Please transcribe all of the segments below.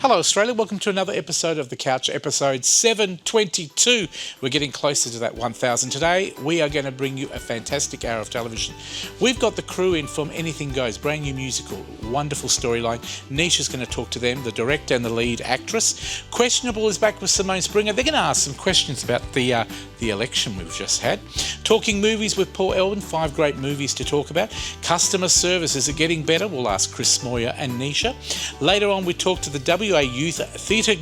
Hello Australia, welcome to another episode of The Couch, episode 722. We're getting closer to that 1000 today. We are going to bring you a fantastic hour of television. We've got the crew in from Anything Goes, brand new musical, wonderful storyline. Nisha's going to talk to them, the director and the lead actress. Questionable is back with Simone Springer. They're going to ask some questions about the election we've just had. Talking movies with Paul Elvin, 5 great movies to talk about. Customer service, is it getting better? We'll ask Chris Moyer and Nisha. Later on we talk to the WA Youth Theatre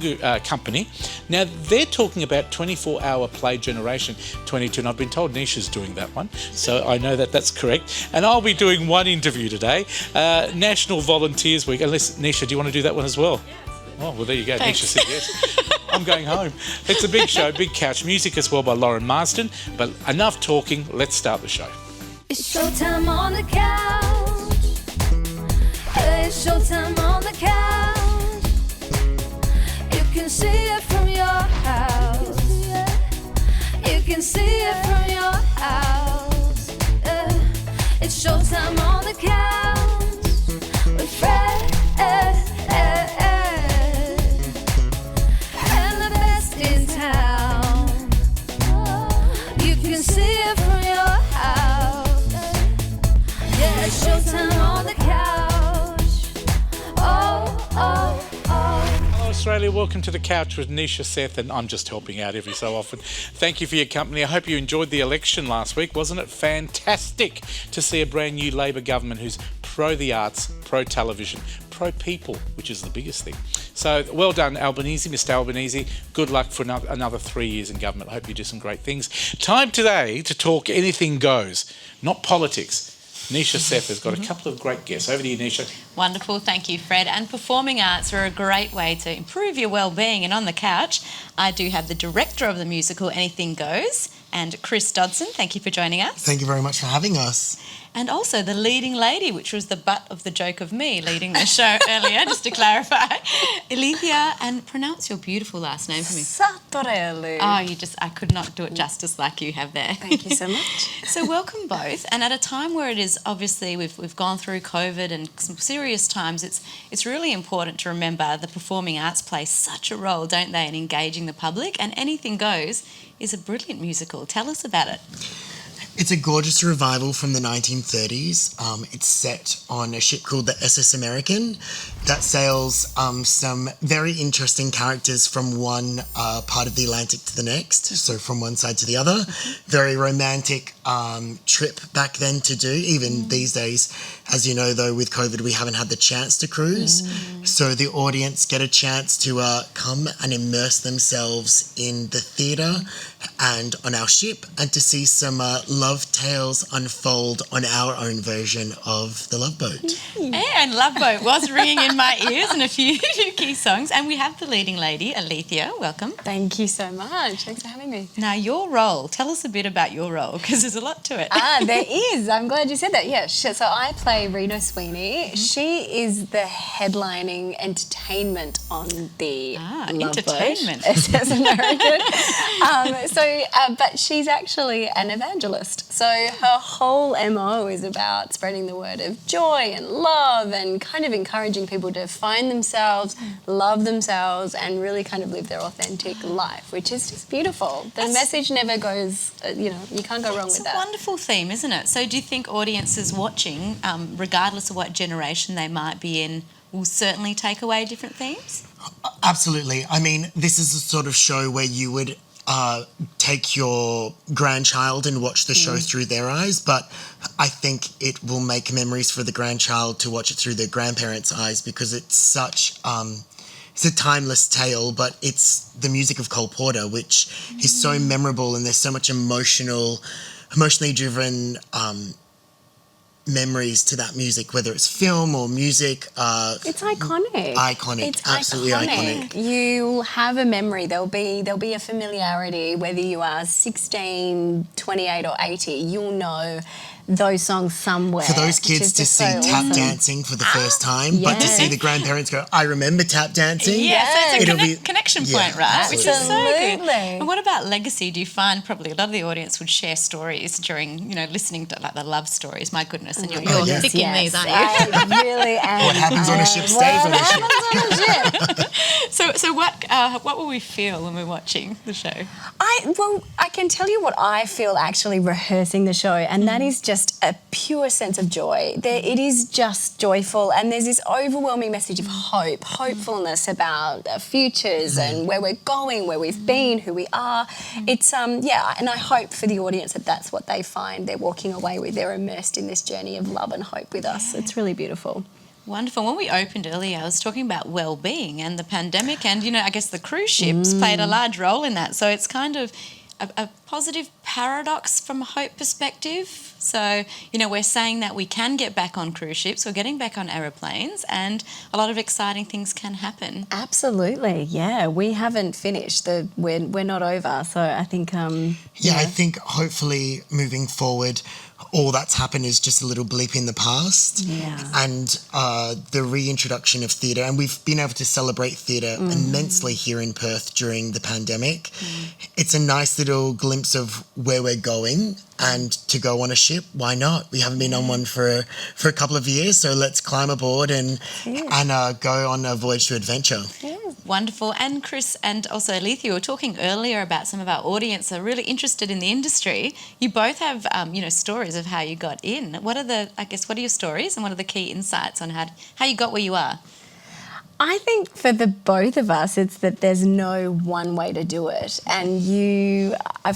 Company. Now they're talking about 24-hour play generation 22, and I've been told Nisha's doing that one, so I know that that's correct. And I'll be doing one interview today, National Volunteers Week. Unless, Nisha, do you want to do that one as well? Oh, well, there you go. Thanks. Nisha said yes. I'm going home. It's a big show, big couch. Music as well by Lauren Marsden. But enough talking, let's start the show. It's showtime on the couch. It's showtime on the couch. You can see it from your house. You can see it from your house. It's showtime on the couch with Fred. And the best in town. You can see it from your house. Yeah, it's showtime on the couch. Oh, oh, oh. Hello Australia, welcome to The Couch with Nisha, Seth, and I'm just helping out every so often. Thank you for your company. I hope you enjoyed the election last week. Wasn't it fantastic to see a brand new Labor government who's pro the arts, pro television, pro people, which is the biggest thing. So well done, Albanese, Mr. Albanese. Good luck for another 3 years in government. I hope you do some great things. Time today to talk Anything Goes, not politics. Nisha Seth has got a couple of great guests. Over to you, Nisha. Wonderful, thank you, Fred. And performing arts are a great way to improve your well-being. And on the couch, I do have the director of the musical Anything Goes, and Chris Dodson. Thank you for joining us. Thank you very much for having us. And also the leading lady, which was the butt of the joke of me leading the show earlier, just to clarify. Alethea, and pronounce your beautiful last name for me. Sartorelli. Oh, I could not do it justice like you have there. Thank you so much. So welcome both. And at a time where it is obviously we've gone through COVID and some serious times, it's really important to remember the performing arts play such a role, don't they, in engaging the public. And Anything Goes is a brilliant musical. Tell us about it. It's a gorgeous revival from the 1930s. It's set on a ship called the SS American that sails some very interesting characters from one part of the Atlantic to the next, so from one side to the other. Very romantic trip back then to do. Even these days, as you know, though, with COVID, we haven't had the chance to cruise. So the audience get a chance to come and immerse themselves in the theatre and on our ship, and to see some love tales unfold on our own version of The Love Boat. And Love Boat was ringing in my ears, and a few key songs. And we have the leading lady, Alethea. Welcome. Thank you so much. Thanks for having me. Now, your role. Tell us a bit about your role, because there's a lot to it. There is. I'm glad you said that. Yeah. So I play Reno Sweeney. She is the headlining entertainment on the Love entertainment. Boat. SS American. But she's actually an evangelist. So her whole MO is about spreading the word of joy and love and kind of encouraging people to find themselves, love themselves, and really kind of live their authentic life, which is just beautiful. The message never goes, you can't go wrong with that. It's a wonderful theme, isn't it? So do you think audiences watching, regardless of what generation they might be in, will certainly take away different themes? Absolutely. I mean, this is the sort of show where you would take your grandchild and watch the show through their eyes, but I think it will make memories for the grandchild to watch it through their grandparents' eyes, because it's such it's a timeless tale, but it's the music of Cole Porter, which is so memorable, and there's so much emotionally driven memories to that music, whether it's film or music. It's iconic. It's absolutely iconic. You'll have a memory. There'll be a familiarity, whether you are 16, 28 or 80, you'll know those songs somewhere. For those kids to see tap dancing for the first time, but to see the grandparents go, I remember tap dancing. Yeah, so it's a connection point, right? Absolutely. Which is so good. And what about legacy? Do you find probably a lot of the audience would share stories during, listening to like the love stories? My goodness, and you're thick in these, aren't you? I really am. What happens on a ship stays on a ship. what will we feel when we're watching the show? I can tell you what I feel actually rehearsing the show, and that is just a pure sense of joy. It is just joyful, and there's this overwhelming message of hope, hopefulness about our futures and where we're going, where we've been, who we are. It's and I hope for the audience that that's what they find they're walking away with. They're immersed in this journey of love and hope with us. It's really beautiful. Wonderful. When we opened earlier, I was talking about well-being and the pandemic, and I guess the cruise ships played a large role in that. So it's kind of a positive paradox from a hope perspective. So, we're saying that we can get back on cruise ships, we're getting back on aeroplanes, and a lot of exciting things can happen. Absolutely, yeah. We haven't finished. We're not over. So I think... I think hopefully moving forward, all that's happened is just a little blip in the past. Yeah. And the reintroduction of theatre, and we've been able to celebrate theatre immensely here in Perth during the pandemic. It's a nice little glimpse of where we're going, and to go on a ship, why not? We haven't been on one for a couple of years, so let's climb aboard and go on a voyage to adventure. Yeah. Wonderful. And Chris and also Alethea, we were talking earlier about some of our audience are really interested in the industry. You both have, stories of how you got in. What are your stories, and what are the key insights on how you got where you are? I think for the both of us, it's that there's no one way to do it. And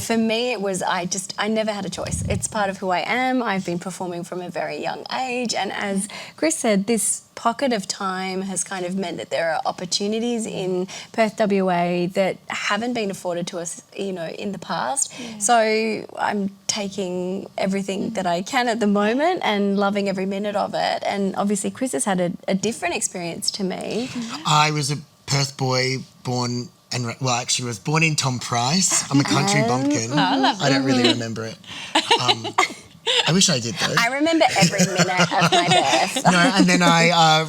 for me, it was, I never had a choice. It's part of who I am. I've been performing from a very young age. And as Chris said, this pocket of time has kind of meant that there are opportunities in Perth, WA that haven't been afforded to us, in the past. Yeah. So I'm taking everything that I can at the moment and loving every minute of it. And obviously Chris has had a different experience to me. I was a Perth boy born was born in Tom Price. I'm a country bumpkin. I don't really remember it. I wish I did though. I remember every minute of my birth. No, and then I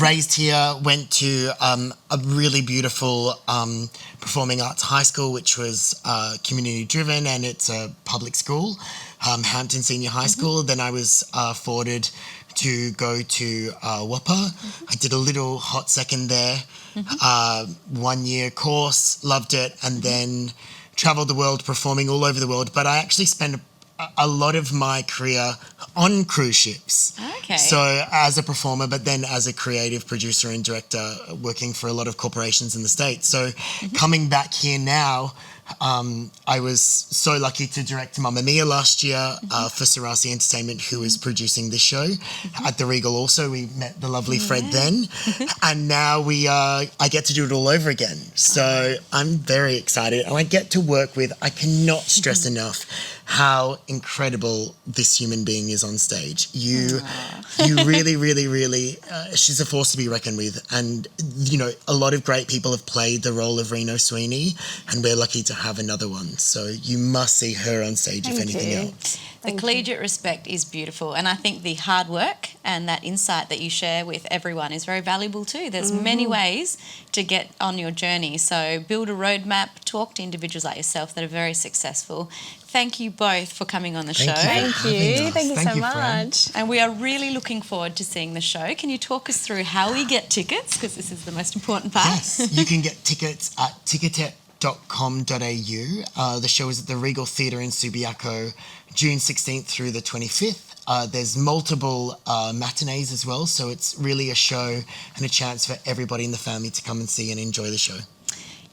raised here, went to a really beautiful performing arts high school, which was community driven, and it's a public school, Hampton Senior High School. Then I was forwarded to go to Whopper. I did a little hot second there, 1 year course, loved it, and then travelled the world performing all over the world. But I actually spent a lot of my career on cruise ships. Okay. So as a performer, but then as a creative producer and director, working for a lot of corporations in the States. So coming back here now, I was so lucky to direct Mamma Mia last year for Sarasi Entertainment, who is producing this show. At the Regal also, we met the lovely Fred then. And now I get to do it all over again. So I'm very excited. And I get to work with, I cannot stress enough how incredible this human being is on stage. You really, really, really, she's a force to be reckoned with. And, a lot of great people have played the role of Reno Sweeney, and we're lucky to have another one. So you must see her on stage if anything else. The collegiate respect is beautiful, and I think the hard work and that insight that you share with everyone is very valuable too. There's many ways to get on your journey, so build a roadmap, talk to individuals like yourself that are very successful. Thank you both for coming on the show. Thank you so much. And we are really looking forward to seeing the show. Can you talk us through how we get tickets, because this is the most important part? Yes, you can get tickets at ticketet.com.au. The show is at the Regal Theatre in Subiaco, June 16th through the 25th. There's multiple matinees as well, so it's really a show and a chance for everybody in the family to come and see and enjoy the show.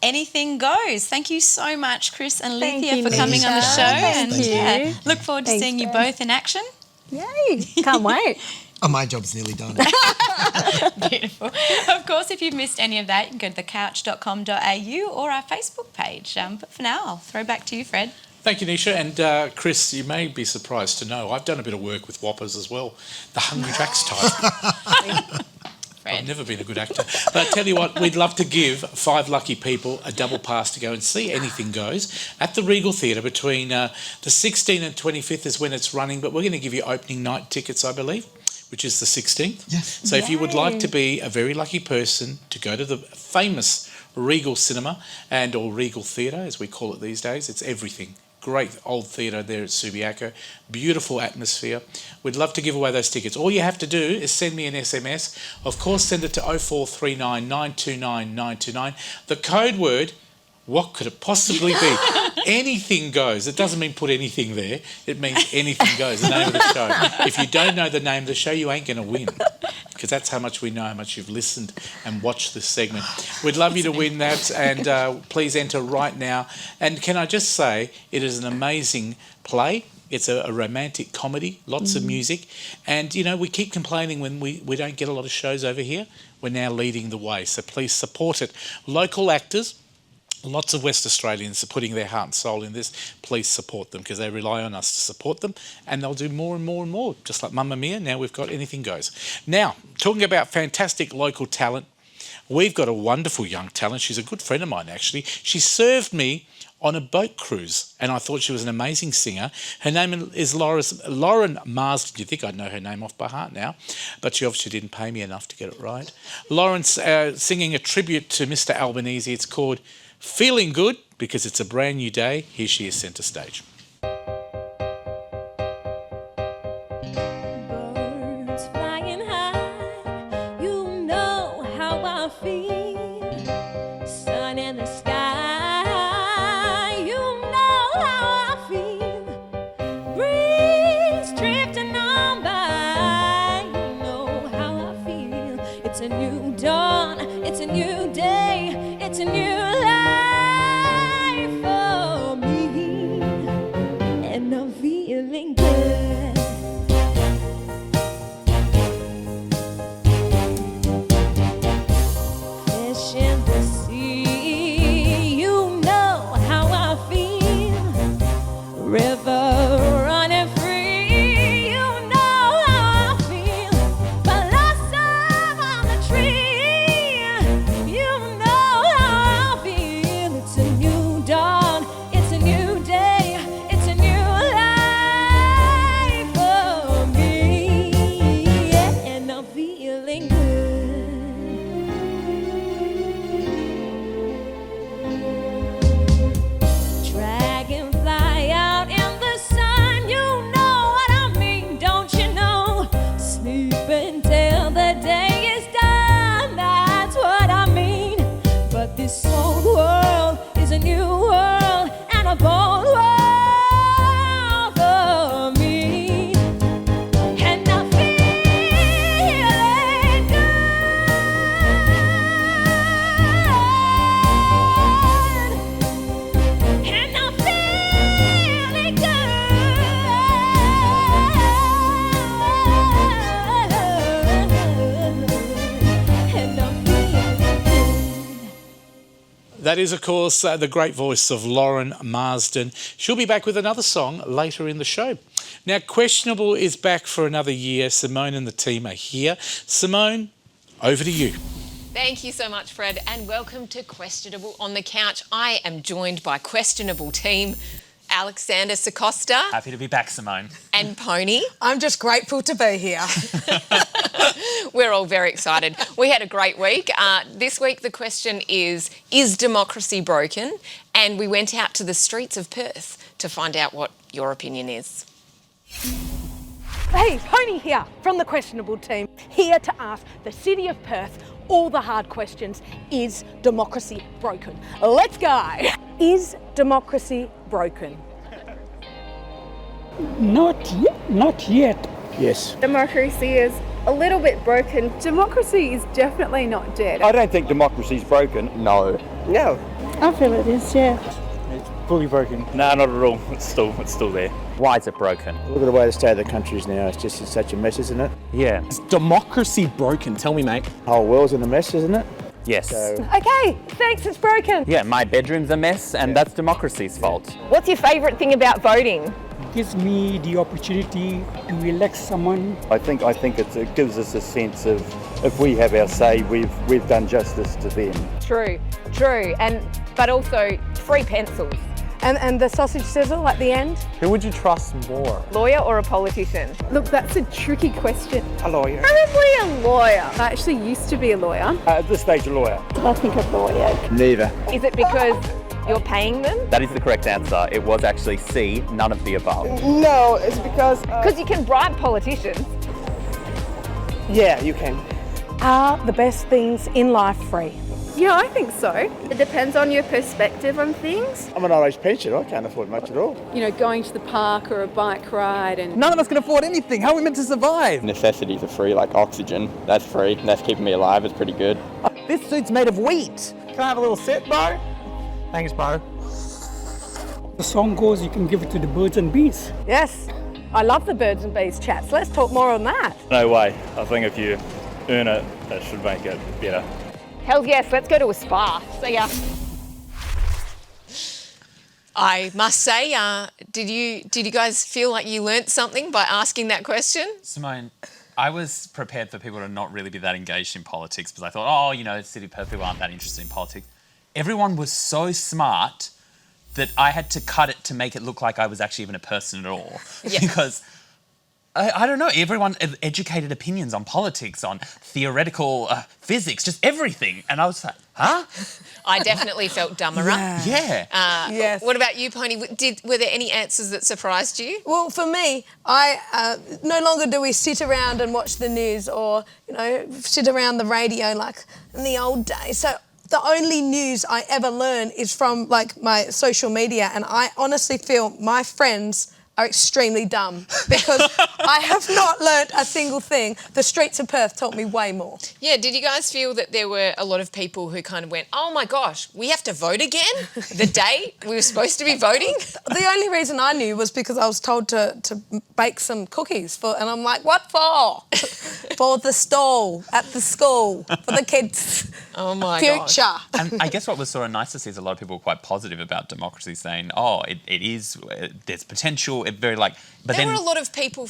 Anything goes. Thank you so much, Chris and Thank Alethea, you, for coming on the show. Thank you. Look forward to seeing you both in action. Yay, can't wait. Oh, my job's nearly done. Beautiful. Of course, if you've missed any of that, you can go to thecouch.com.au or our Facebook page. But for now, I'll throw back to you, Fred. Thank you, Nisha. And Chris, you may be surprised to know I've done a bit of work with Whoppers as well. The Hungry Jacks type. I've never been a good actor. But I tell you what, we'd love to give 5 lucky people a double pass to go and see Anything Goes at the Regal Theatre between the 16th and 25th is when it's running, but we're going to give you opening night tickets, I believe, which is the 16th. Yes. So if you would like to be a very lucky person to go to the famous Regal Cinema or Regal Theatre, as we call it these days, it's everything. great old theatre there at Subiaco. Beautiful atmosphere. We'd love to give away those tickets. All you have to do is send me an SMS. Of course, send it to 0439 929 929. The code word, what could it possibly be? Anything goes. It doesn't mean put anything there. It means anything goes, the name of the show. If you don't know the name of the show, you ain't going to win, because that's how much we know, how much you've listened and watched this segment. We'd love you to win that, and please enter right now. And can I just say, it is an amazing play. It's a romantic comedy, lots of music. And, you know, we keep complaining when we don't get a lot of shows over here. We're now leading the way, so please support it. Local actors, lots of West Australians are putting their heart and soul in this. Please support them, because they rely on us to support them, and they'll do more and more and more. Just like Mamma Mia, now we've got Anything Goes. Now, talking about fantastic local talent, we've got a wonderful young talent. She's a good friend of mine, actually. She served me on a boat cruise, and I thought she was an amazing singer. Her name is Lauren Marsden. You'd think I'd know her name off by heart now, but she obviously didn't pay me enough to get it right. Lauren's singing a tribute to Mr. Albanese. It's called Feeling Good, because it's a brand new day. Here she is, centre stage. Birds flying high, you know how I feel. Sun in the sky, you know how I feel. Breeze drifting on by, you know how I feel. It's a new dawn, it's a new day, it's a new life for me, and I'm feeling good. Fish in the sea, you know how I feel. River running free, you know how I feel. Blossom on the tree, you know how I feel. It's a new dawn, it's a new day, it's a new life for me, and I'm feeling good. Dragonfly out in the sun, you know what I mean, don't you know? Sleep until the day is done, that's what I mean. But this old world is a new world, and a bold world for me, and I'm feeling good, and I'm feeling good, and I'm feeling good. That is, of course, the great voice of Lauren Marsden. She'll be back with another song later in the show. Now, Questionable is back for another year. Simone and the team are here. Simone, over to you. Thank you so much, Fred, and welcome to Questionable on the Couch. I am joined by Questionable team, Alexander Sacosta Happy to be back, Simone. and Pony. I'm just grateful to be here. We're all very excited. We had a great week. This week the question is democracy broken? And we went out to the streets of Perth to find out what your opinion is. Hey, Pony here from the Questionable team, here to ask the City of Perth all the hard questions. Is democracy broken? Let's go. Is democracy broken? Not yet. Yes. Democracy is a little bit broken. Democracy is definitely not dead. I don't think democracy is broken. No. No. I feel it is, yeah. It's fully broken. No, not at all. It's still there. Why is it broken? Look at the way the state of the country is now. It's just such a mess, isn't it? Yeah. Is democracy broken? Tell me, mate. The whole world's in a mess, isn't it? Yes. So, Okay, thanks, it's broken. Yeah, my bedroom's a mess, and that's democracy's fault. What's your favourite thing about voting? Gives me the opportunity to elect someone. I think it gives us a sense of if we have our say, we've done justice to them. True, but also free pencils. And the sausage sizzle at the end? Who would you trust more? Lawyer or a politician? Look, that's a tricky question. A lawyer. Probably a lawyer. I actually used to be a lawyer. At this stage, a lawyer. I think a lawyer. Neither. Is it because You're paying them? That is the correct answer. It was actually C, none of the above. No, it's because... Because you can bribe politicians. Yeah, you can. Are the best things in life free? Yeah, I think so. It depends on your perspective on things. I'm an old age pensioner. I can't afford much at all. You know, going to the park or a bike ride and... None of us can afford anything. How are we meant to survive? Necessities are free, like oxygen. That's free. That's keeping me alive. It's pretty good. This suit's made of wheat. Can I have a little sip, bro? Thanks, bro. The song goes, you can give it to the birds and bees. Yes, I love the birds and bees chats. Let's talk more on that. No way. I think if you earn it, that should make it better. Hell yes, let's go to a spa. See ya. I must say, did you guys feel like you learnt something by asking that question? Simone, I was prepared for people to not really be that engaged in politics because I thought, oh, you know, City of Perth people aren't that interested in politics. Everyone was so smart that I had to cut it to make it look like I was actually even a person at all. Yeah. Because I don't know, everyone had educated opinions on politics, on theoretical physics, just everything. And I was like, huh? I definitely felt dumber. Yeah. Yes. What about you, Pony? Were there any answers that surprised you? Well, for me, I no longer do we sit around and watch the news or, you know, sit around the radio like in the old days. So the only news I ever learn is from like my social media, and I honestly feel my friends are extremely dumb because I have not learnt a single thing. The streets of Perth taught me way more. Yeah, did you guys feel that there were a lot of people who kind of went, oh my gosh, we have to vote again? The day we were supposed to be voting? The only reason I knew was because I was told to bake some cookies for, and I'm like, what for? For the stall at the school, for the kids' oh my future. gosh. And I guess what was sort of nice to see is a lot of people were quite positive about democracy, saying, oh, it is, there's potential, it very like... But there then were a lot of people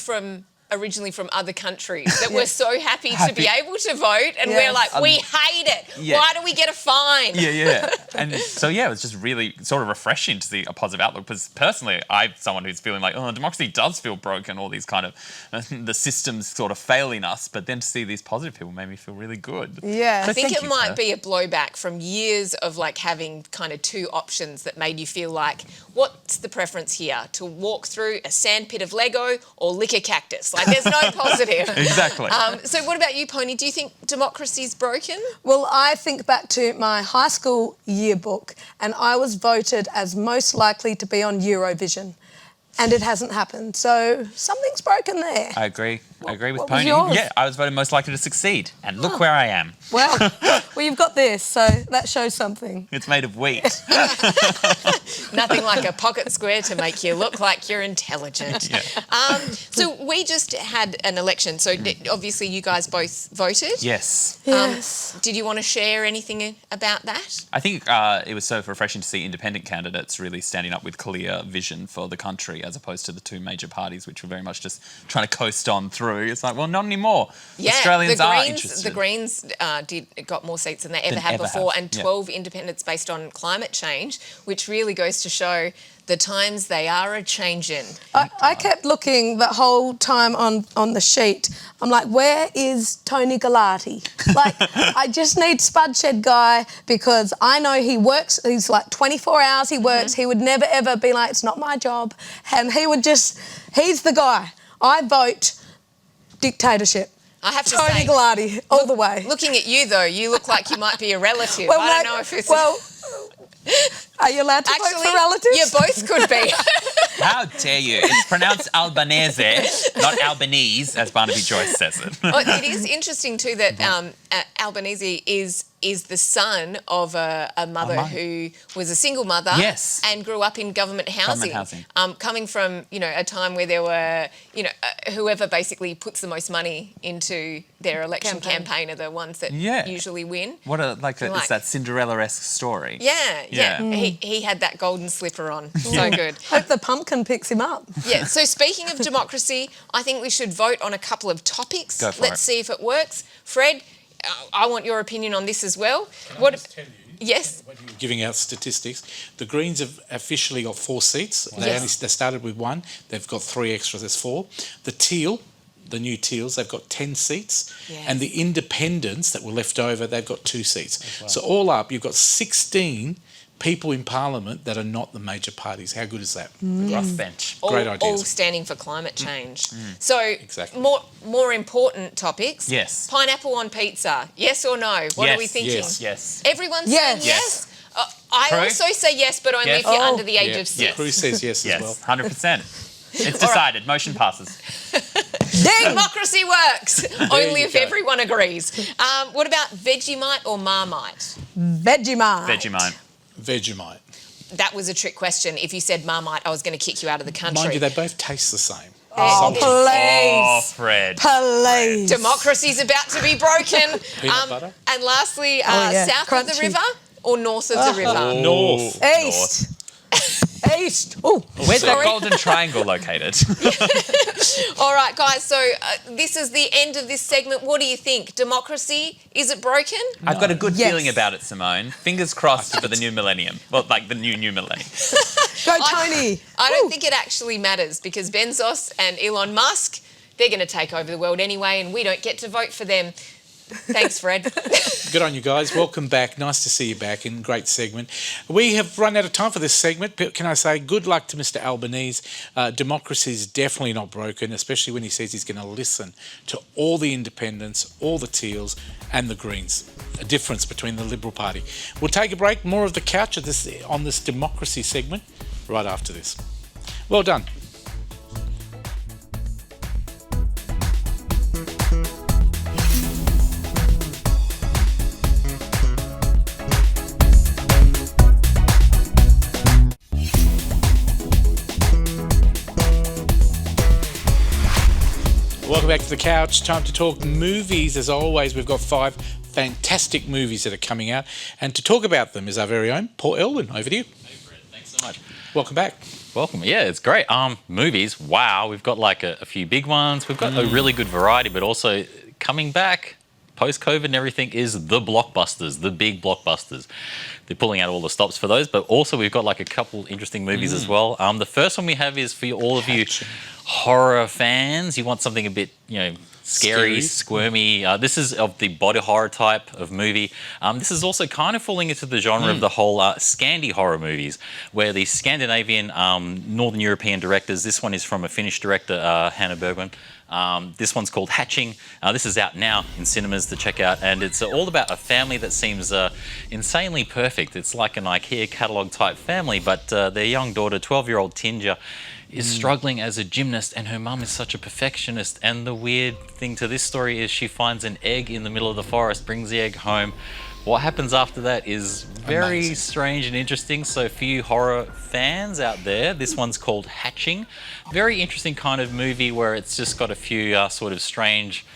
originally from other countries that were so happy to be able to vote, and we're like, we hate it. Yeah. Why do we get a fine? Yeah. And so, yeah, it was just really sort of refreshing to see a positive outlook because personally, I'm someone who's feeling like, oh, democracy does feel broken, all these kind of, the systems sort of failing us, but then to see these positive people made me feel really good. Yeah. So I think thank it you, might Perth. be a blowback from years of like having kind of two options that made you feel like, what's the preference here? To walk through a sandpit of Lego or lick a cactus? Like there's no positive. Exactly. So what about you, Pony? Do you think democracy's broken? Well, I think back to my high school yearbook, and I was voted as most likely to be on Eurovision, and it hasn't happened. So something's broken there. I agree. I agree with what was Pony. yours? Yeah, I was voted most likely to succeed. And look where I am. Well, you've got this, so that shows something. It's made of wheat. Nothing like a pocket square to make you look like you're intelligent. Yeah. So we just had an election. So obviously you guys both voted. Yes. Yes. Did you want to share anything about that? I think it was so refreshing to see independent candidates really standing up with clear vision for the country as opposed to the two major parties, which were very much just trying to coast on through. It's like, well, not anymore. Yeah, Australians are interested. The Greens got more seats than they ever had ever before, have. and 12 independents based on climate change, which really goes to show the times they are a-changing. I kept looking the whole time on the sheet. I'm like, where is Tony Galati? Like, I just need Spudshed Guy because I know he works, he's like 24 hours he works. He would never, ever be like, it's not my job. And he would just, he's the guy. I vote dictatorship. I have to Tony say, Galati, all the way. looking at you, though, you look like you might be a relative. Well, I don't know if it's... Well, are you allowed to vote for relatives? You both could be. How dare you? It's pronounced Albanese, not Albanese, as Barnaby Joyce says it. Well, it is interesting too that Albanese is the son of a mother who was a single mother, yes, and grew up in government housing. Coming from a time where there were whoever basically puts the most money into their election campaign are the ones that usually win. What it's that Cinderella-esque story. Yeah. He had that golden slipper on. So good. Hope the pumpkin picks him up. Yeah. So speaking of democracy, I think we should vote on a couple of topics. Go for Let's see if it works. Fred, I want your opinion on this as well. Yes. When you were giving out statistics, the Greens have officially got 4 seats. They started with 1. They've got 3 extras. There's 4. The new Teals, they've got 10 seats. Yes. And the independents that were left over, they've got 2 seats. So all up, you've got 16 people in Parliament that are not the major parties. How good is that? Rough bench. Great all ideas. standing for climate change. So, Exactly. more important topics. Yes. Pineapple on pizza. Yes or no? What are we thinking? Yes. Everyone's Yes. saying yes. I Crew? also say yes, but only Yes. if you're Oh. under the age of 6. Yes. Crew says yes, as well. 100%. It's decided. Motion passes. Democracy works only you if go. everyone agrees. What about Vegemite or Marmite? Vegemite. Vegemite. Vegemite. That was a trick question. If you said Marmite, I was going to kick you out of the country. Mind you, they both taste the same. Oh, Salty. Oh, please. Fred. Please. Democracy's about to be broken. Peanut butter? And lastly, yeah. south of the Crunchy. river or north of the river? North. East. East. Oh, Where's that golden triangle located? All right, guys, so this is the end of this segment. What do you think? Democracy, is it broken? I've got a good Yes. feeling about it, Simone. Fingers crossed for the new millennium. Well, like the new millennium. go Tony. I don't think it actually matters because Bezos and Elon Musk, they're going to take over the world anyway, and we don't get to vote for them. Thanks, Fred. Good on you guys. Welcome back. Nice to see you back in great segment. We have run out of time for this segment, but can I say good luck to Mr. Albanese. Democracy is definitely not broken, especially when he says he's going to listen to all the independents, all the Teals and the Greens. A difference between the Liberal Party. We'll take a break. More of the couch on this democracy segment right after this. Well done. Welcome back to the couch. Time to talk movies. As always, we've got 5 fantastic movies that are coming out. And to talk about them is our very own Paul Elwin. Over to you. Hey, Fred. Thanks so much. Welcome back. Welcome. Yeah, it's great. Movies. Wow, we've got like a few big ones. We've got a really good variety, but also coming back post-COVID and everything is the blockbusters, the big blockbusters. They're pulling out all the stops for those, but also we've got like a couple interesting movies as well. The first one we have is for all of you horror fans. You want something a bit, scary, squirmy. This is of the body horror type of movie. This is also kind of falling into the genre of the whole Scandi horror movies, where the Scandinavian, Northern European directors, this one is from a Finnish director, Hanna Bergman. This one's called Hatching. This is out now in cinemas to check out, and it's all about a family that seems insanely perfect. It's like an IKEA catalogue type family, but their young daughter, 12-year-old Tinja, is struggling as a gymnast, and her mum is such a perfectionist. And the weird thing to this story is she finds an egg in the middle of the forest, brings the egg home. What happens after that is very strange and interesting. So for you horror fans out there, this one's called Hatching. Very interesting kind of movie where it's just got a few sort of strange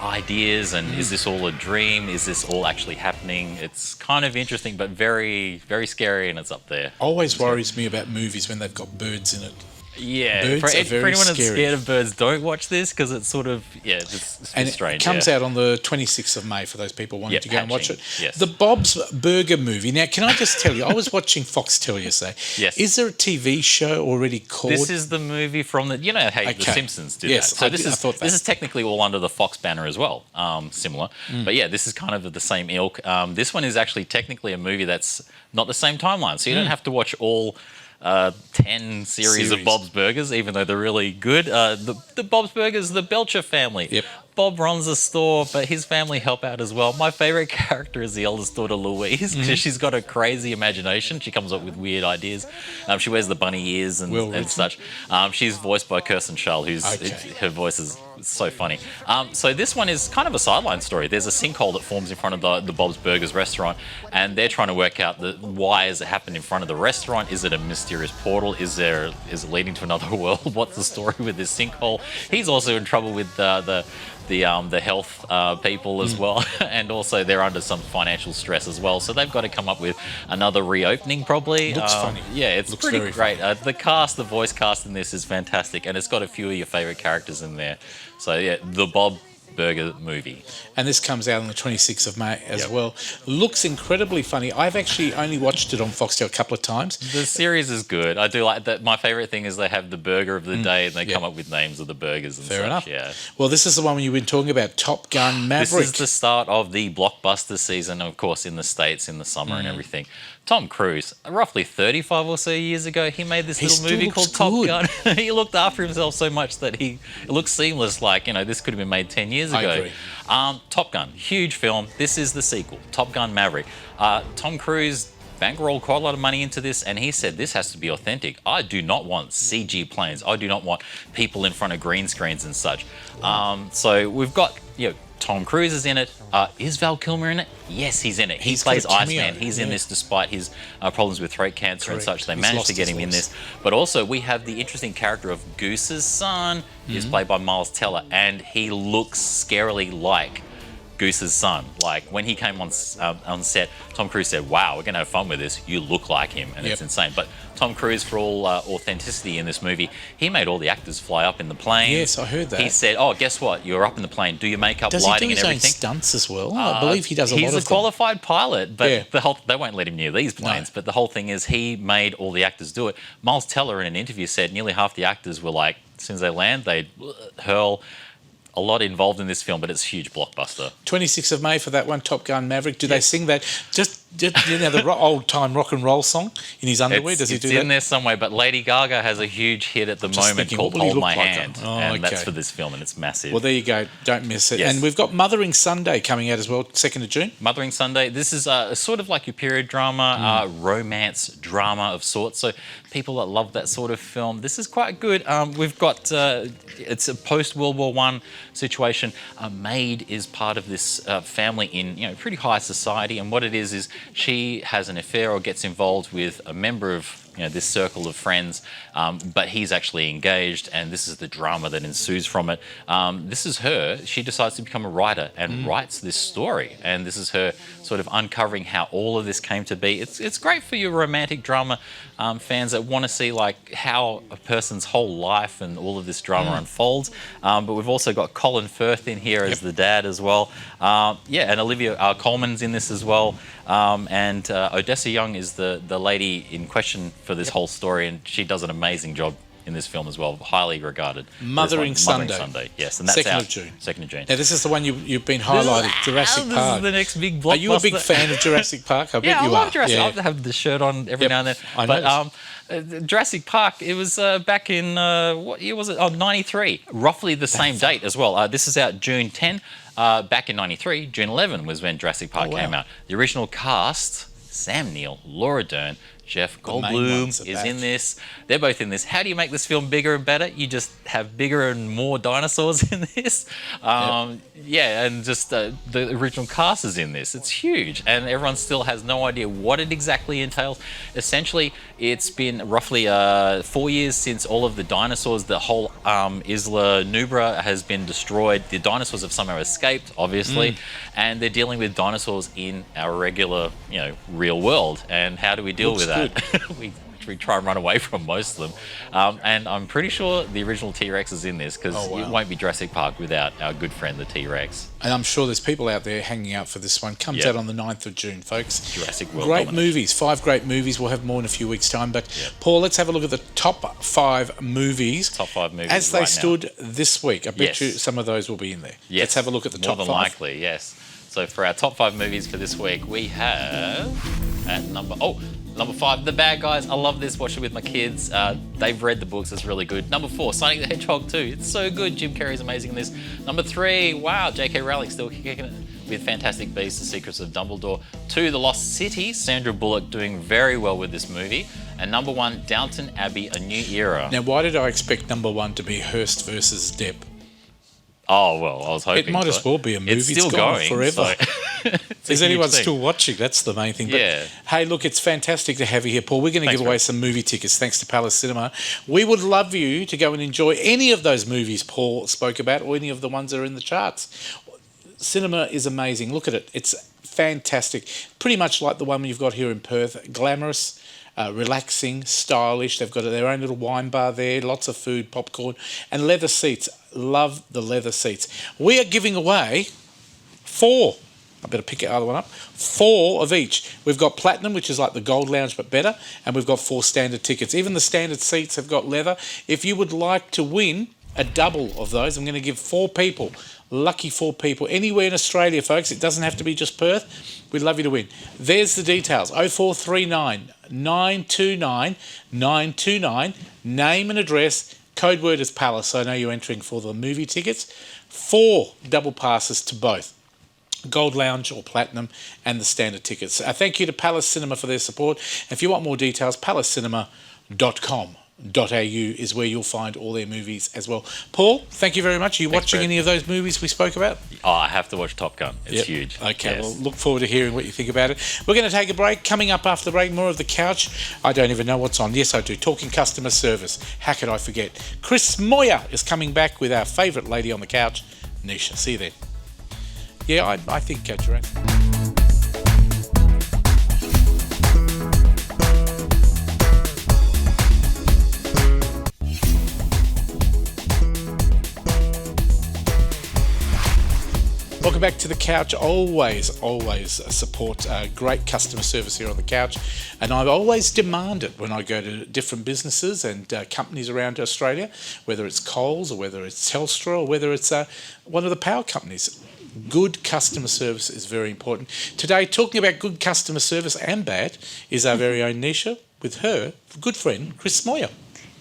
ideas and is this all a dream? Is this all actually happening? It's kind of interesting, but very, very scary, and it's up there. Always worries me about movies when they've got birds in it. Yeah, Birds for are very anyone that's scary. scared of birds, don't watch this because it's sort of, it's a And bit strange. it comes out on the 26th of May for those people wanting Yep, to go and watch Hatching, it. yes. The Bob's Burger movie. Now, can I just tell you, I was watching Foxtel yesterday. Yes. Is there a TV show already called? This is the movie from the, how The Okay. Simpsons did Yes, that. So I this thought that. is technically all under the Fox banner as well, similar. But yeah, this is kind of the same ilk. This one is actually technically a movie that's not the same timeline, so you don't have to watch all 10 series of Bob's Burgers, even though they're really good. The Bob's Burgers, the Belcher family. Yep. Bob runs a store, but his family help out as well. My favourite character is the eldest daughter, Louise, because she's got a crazy imagination. She comes up with weird ideas. She wears the bunny ears and such. She's voiced by Kirsten Schull, her voice is so funny. So this one is kind of a sideline story. There's a sinkhole that forms in front of the Bob's Burgers restaurant, and they're trying to work out why has it happened in front of the restaurant. Is it a mysterious portal? Is it leading to another world? What's the story with this sinkhole? He's also in trouble with the health people as well, and also they're under some financial stress as well. So they've got to come up with another reopening probably. Looks funny. Yeah, it's Looks pretty very great. The voice cast in this is fantastic, and it's got a few of your favourite characters in there. So yeah, the Bob burger movie. And this comes out on the 26th of May as well. Looks incredibly funny. I've actually only watched it on Foxtel a couple of times. The series is good. I do like that. My favourite thing is they have the burger of the day and they come up with names of the burgers and Fair such. enough. Yeah. Well, this is the one you've been talking about, Top Gun Maverick. This is the start of the blockbuster season, of course, in the States in the summer and everything. Tom Cruise, roughly 35 or so years ago, he made this little movie called Top Gun. He looked after himself so much that it looks seamless, like, this could have been made 10 years ago. I agree. Top Gun, huge film. This is the sequel, Top Gun Maverick. Tom Cruise bankrolled quite a lot of money into this, and he said this has to be authentic. I do not want CG planes. I do not want people in front of green screens and such. So we've got, Tom Cruise is in it. Is Val Kilmer in it? Yes, he's in it. He plays Iceman. He's in this despite his problems with throat cancer and such. They managed to get him in this. But also we have the interesting character of Goose's son. He's played by Miles Teller, and he looks scarily like Goose's son. Like when he came on set, Tom Cruise said, "Wow, we're gonna have fun with this. You look like him," and it's insane. But Tom Cruise, for all authenticity in this movie, he made all the actors fly up in the plane. Yes, I heard that. He said, "Oh, guess what? You're up in the plane. Do your makeup, Does lighting, he do his and everything." own stunts as well? I believe he does a lot of He's them. a qualified pilot, but they won't let him near these planes. But the whole thing is, he made all the actors do it. Miles Teller in an interview said nearly half the actors were like, as soon as they land, they hurl. A lot involved in this film, but it's a huge blockbuster. 26th of May for that one, Top Gun Maverick. Do they sing that? Just the old-time rock and roll song in his underwear? Does he do that? It's in there somewhere, but Lady Gaga has a huge hit at the moment called Hold My Hand. And that's for this film, and it's massive. Well, there you go. Don't miss it. Yes. And we've got Mothering Sunday coming out as well, 2nd of June. Mothering Sunday. This is sort of like your period drama, romance drama of sorts. So people that love that sort of film, this is quite good. We've got, it's a post-World War I situation. A maid is part of this family in pretty high society, and what it is she has an affair or gets involved with a member of this circle of friends, but he's actually engaged, and this is the drama that ensues from it. This is her. She decides to become a writer and writes this story, and this is her sort of uncovering how all of this came to be. It's great for your romantic drama fans that want to see like how a person's whole life and all of this drama unfolds. But we've also got Colin Firth in here as the dad as well. And Olivia Colman's in this as well. And Odessa Young is the lady in question for this whole story, and she does an amazing job in this film as well, highly regarded. Mothering Sunday. Yes, and that's 2nd out of June. 2nd of June. Now, this is the one you've been highlighting, Jurassic Park. This is the next big blockbuster. Are you a big fan of Jurassic Park? I bet you I love are. Jurassic. I have the shirt on every now and then. I But Jurassic Park, it was back in, what year was it? Oh, 93. Roughly the same date as well. This is out June 10. Back in 93, June 11 was when Jurassic Park came out. The original cast, Sam Neill, Laura Dern, Jeff Goldblum is in this. They're both in this. How do you make this film bigger and better? You just have bigger and more dinosaurs in this. And just the original cast is in this. It's huge. And everyone still has no idea what it exactly entails. Essentially, it's been roughly 4 years since all of the dinosaurs, the whole Isla Nubra has been destroyed. The dinosaurs have somehow escaped, obviously. And they're dealing with dinosaurs in our regular, real world. And how do we deal with that? We try and run away from most of them. And I'm pretty sure the original T-Rex is in this, because it won't be Jurassic Park without our good friend, the T-Rex. And I'm sure there's people out there hanging out for this one. Comes out on the 9th of June, folks. Jurassic World Great dominance. movies, 5 great movies. We'll have more in a few weeks' time. But, Paul, let's have a look at the top 5 movies. Top 5 movies as they right stood this week. I bet Yes. you some of those will be in there. Yes. Let's have a look at the top 5. More than likely, yes. So for our top 5 movies for this week, we have at number 5, The Bad Guys. I love this. Watch it with my kids. They've read the books. It's really good. Number 4, Sonic the Hedgehog 2. It's so good. Jim Carrey's amazing in this. Number 3, wow, J.K. Rowling still kicking it with Fantastic Beasts: The Secrets of Dumbledore. 2, The Lost City. Sandra Bullock doing very well with this movie. And number 1, Downton Abbey: A New Era. Now, why did I expect number 1 to be Hearst versus Depp? Oh, well, I was hoping. It might as well be a movie. It's still gone going forever. So Is anyone still watching? That's the main thing. But, hey, look, it's fantastic to have you here, Paul. We're going to give away some movie tickets thanks to Palace Cinema. We would love you to go and enjoy any of those movies Paul spoke about, or any of the ones that are in the charts. cinema is amazing. Look at it. It's fantastic. Pretty much like the one you've got here in Perth. Glamorous, relaxing, stylish. They've got their own little wine bar there, lots of food, popcorn, and leather seats. Love the leather seats. We are giving away 4. I better pick the other one up. 4 of each. We've got Platinum, which is like the Gold Lounge but better, and we've got 4 standard tickets. Even the standard seats have got leather. If you would like to win a double of those, I'm going to give 4 people, lucky 4 people, anywhere in Australia, folks. It doesn't have to be just Perth. We'd love you to win. There's the details. 0439 929 929. Name and address. Code word is Palace, so I know you're entering for the movie tickets. 4 double passes to both Gold Lounge or Platinum and the standard tickets. Thank you to Palace Cinema for their support. If you want more details, palacecinema.com.au is where you'll find all their movies as well. Paul, thank you very much. Are you watching any of those movies we spoke about? Oh, I have to watch Top Gun. It's huge. Okay, Yes. well, look forward to hearing what you think about it. We're going to take a break. Coming up after the break, more of The Couch. I don't even know what's on. Yes, I do. Talking customer service. How could I forget? Chris Moyer is coming back with our favourite lady on the couch, Nisha. See you then. Yeah, I think Giraffe. Welcome back to The Couch. Always support great customer service here on The Couch. And I always demand it when I go to different businesses and companies around Australia, whether it's Coles or whether it's Telstra or whether it's one of the power companies. Good customer service is very important. Today, talking about good customer service and bad, is our very own Nisha with her good friend, Chris Moyer.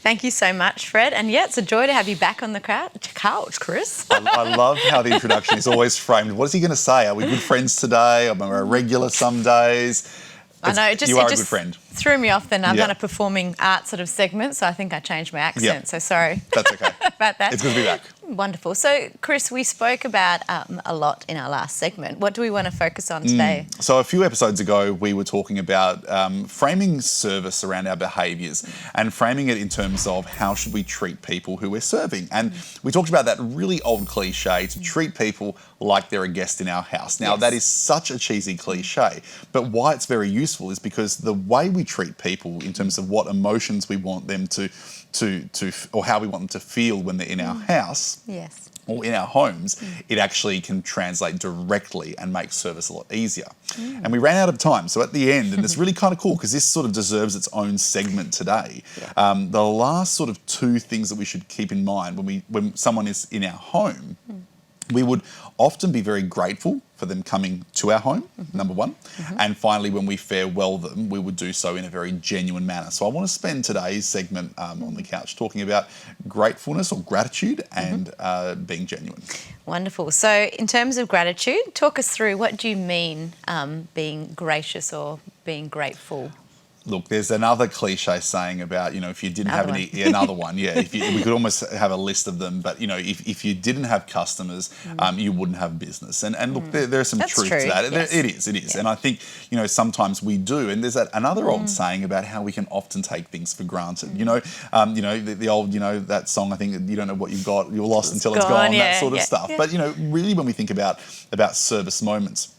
Thank you so much, Fred. And yeah, it's a joy to have you back on the couch, Chris. I love how the introduction is always framed. What is he going to say? Are we good friends today? Am I a regular some days? I know, it just a good friend. Threw me off then. I've done a performing arts sort of segment, so I think I changed my accent. So sorry. That's okay. about that. It's good to be back. Wonderful. So, Chris, we spoke about a lot in our last segment. What do we want to focus on today? So a few episodes ago, we were talking about framing service around our behaviours and framing it in terms of how should we treat people who we're serving. And we talked about that really old cliche to treat people like they're a guest in our house. Now, that is such a cheesy cliche, but why it's very useful is because the way we treat people in terms of what emotions we want them to or how we want them to feel when they're in our house or in our homes, it actually can translate directly and make service a lot easier. And we ran out of time, so at the end, and it's really kind of cool because this sort of deserves its own segment today. The last sort of 2 things that we should keep in mind when someone is in our home, we would often be very grateful for them coming to our home, number 1. And finally, when we farewell them, we would do so in a very genuine manner. So I want to spend today's segment on the couch talking about gratefulness or gratitude and being genuine. Wonderful. So in terms of gratitude, talk us through what do you mean being gracious or being grateful? Look, there's another cliche saying about, if you didn't have any, another one, we could almost have a list of them, but, if you didn't have customers, you wouldn't have business. And look, there's some truth to that. Yes. It is. Yeah. And I think, sometimes we do. And there's another old saying about how we can often take things for granted. The old, that song, I think, you don't know what you've got, you're lost until it's gone, that sort of stuff. Yeah. But, really when we think about service moments,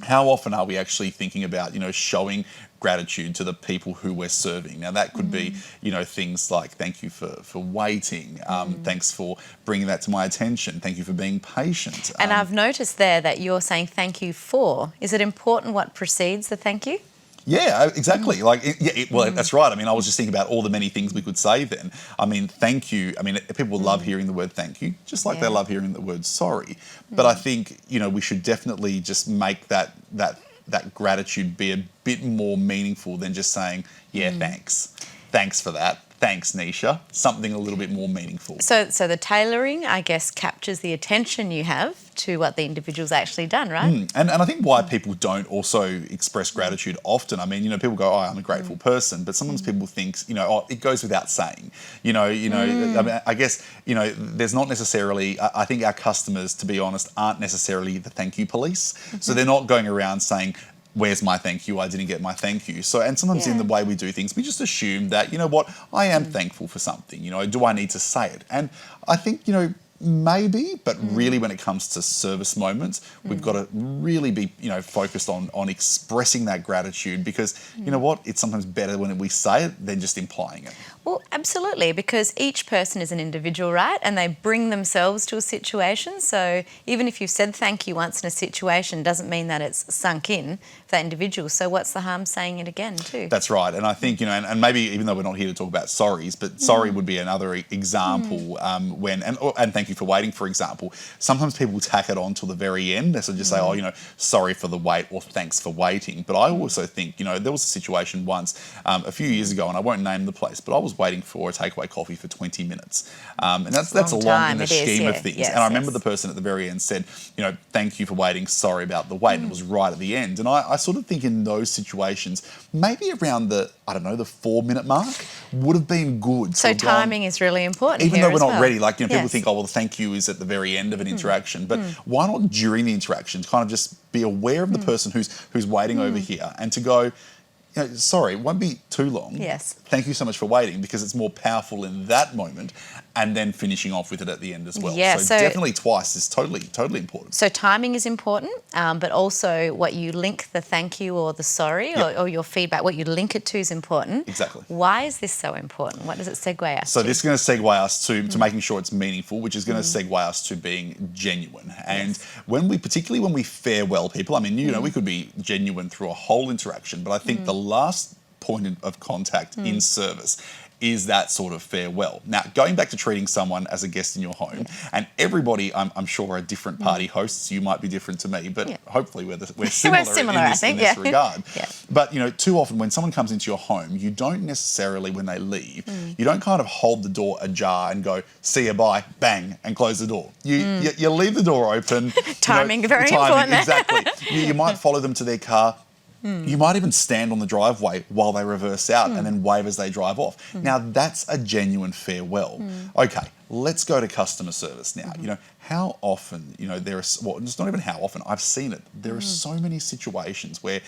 how often are we actually thinking about, showing gratitude to the people who we're serving? Now that could be, things like thank you for waiting, thanks for bringing that to my attention, thank you for being patient. And I've noticed there that you're saying thank you for. Is it important what precedes the thank you? Yeah, exactly. That's right. I mean, I was just thinking about all the many things we could say then. I mean, thank you. I mean, people love hearing the word thank you, just like they love hearing the word sorry. But I think, we should definitely just make that gratitude be a bit more meaningful than just saying, thanks. Thanks for that. Thanks, Nisha. Something a little bit more meaningful. So the tailoring, I guess, captures the attention you have to what the individual's actually done, right? And I think why people don't also express gratitude often, I mean, people go, I'm a grateful person, but sometimes people think, it goes without saying. I mean, I guess, there's not necessarily, I think our customers, to be honest, aren't necessarily the thank you police. So they're not going around saying, where's my thank you? I didn't get my thank you. So, and sometimes in the way we do things, we just assume that, I am thankful for something. Do I need to say it? And I think, Maybe, but really when it comes to service moments, we've got to really be, focused on expressing that gratitude because, you know what, it's sometimes better when we say it than just implying it. Well, absolutely, because each person is an individual, right? And they bring themselves to a situation. So even if you've said thank you once in a situation, doesn't mean that it's sunk in for that individual. So what's the harm saying it again too? That's right. And I think, and maybe even though we're not here to talk about sorries, but sorry would be another example when, and thank you for waiting, for example. Sometimes people tack it on till the very end. They sort of just say, sorry for the wait or thanks for waiting. But I also think, there was a situation once a few years ago, and I won't name the place, but I was waiting for a takeaway coffee for 20 minutes. And that's a long in the scheme of things. And I remember the person at the very end said, thank you for waiting, sorry about the wait. And it was right at the end. And I sort of think in those situations, maybe around the 4-minute mark would have been good. So timing is really important. Even though we're not ready, people Yes. think, the thank you is at the very end of an interaction. But why not during the interaction, kind of just be aware of the person who's waiting over here and to go, sorry, it won't be too long. Yes. Thank you so much for waiting because it's more powerful in that moment and then finishing off with it at the end as well. Yeah, so definitely twice is totally important. So timing is important, but also what you link the thank you or the sorry or your feedback, what you link it to is important. Exactly. Why is this so important? What does it segue us So to? this is going to segue us to making sure it's meaningful, which is going to segue us to being genuine. And particularly when we farewell people, we could be genuine through a whole interaction, but I think the last point of contact in service is that sort of farewell. Now, going back to treating someone as a guest in your home, and everybody, I'm sure, are different party hosts. You might be different to me, but hopefully we're similar, in this regard. But, too often when someone comes into your home, you don't necessarily, when they leave, you don't kind of hold the door ajar and go, see you, bye, bang, and close the door. You leave the door open. Timing, very important. Exactly. You might follow them to their car. You might even stand on the driveway while they reverse out and then wave as they drive off. Now, that's a genuine farewell. Okay, let's go to customer service now. How often, it's not even how often, I've seen it. There are so many situations where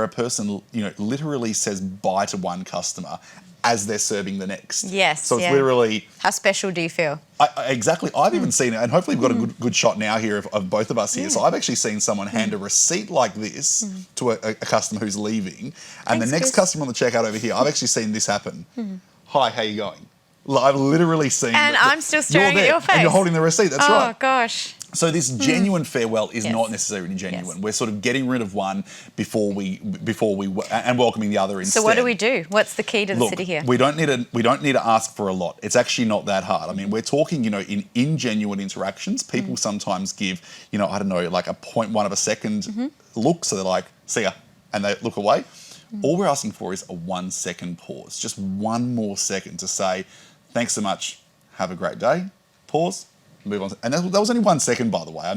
a person, literally says bye to one customer as they're serving the next. Yes. So it's literally... How special do you feel? Exactly. I've even seen it, and hopefully we've got a good shot now here of both of us here. So I've actually seen someone hand a receipt like this to a customer who's leaving, and the next customer on the checkout over here, I've actually seen this happen. Hi, how you going? I've literally seen... And I'm still staring at your face. And you're holding the receipt, that's right. Oh, gosh. So this genuine farewell is not necessarily genuine. We're sort of getting rid of one before we and welcoming the other instead. So what do we do? What's the key to the city here? We don't need to ask for a lot. It's actually not that hard. We're talking, in genuine interactions, people sometimes give, like a 0.1 of a second look. So they're like, see ya, and they look away. All we're asking for is a 1 second pause, just one more second to say, thanks so much, have a great day, pause, move on. And that was only 1 second, by the way. I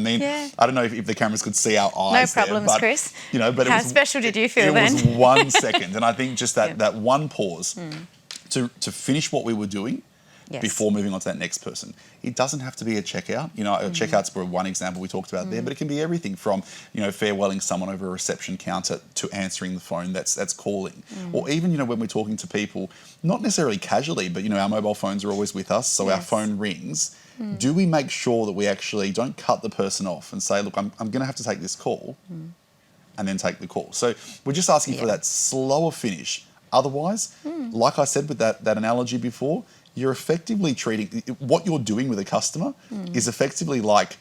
don't know if the cameras could see our eyes. No problems, but, Chris. But how special did you feel then? It was 1 second. And I think just that one pause to finish what we were doing before moving on to that next person. It doesn't have to be a checkout. Checkouts were one example we talked about there, but it can be everything from, farewelling someone over a reception counter to answering the phone that's calling. Or even, when we're talking to people, not necessarily casually, but, our mobile phones are always with us, so our phone rings. Do we make sure that we actually don't cut the person off and say, look, I'm going to have to take this call and then take the call. So we're just asking for that slower finish. Otherwise, like I said with that analogy before, you're effectively treating... What you're doing with a customer is effectively like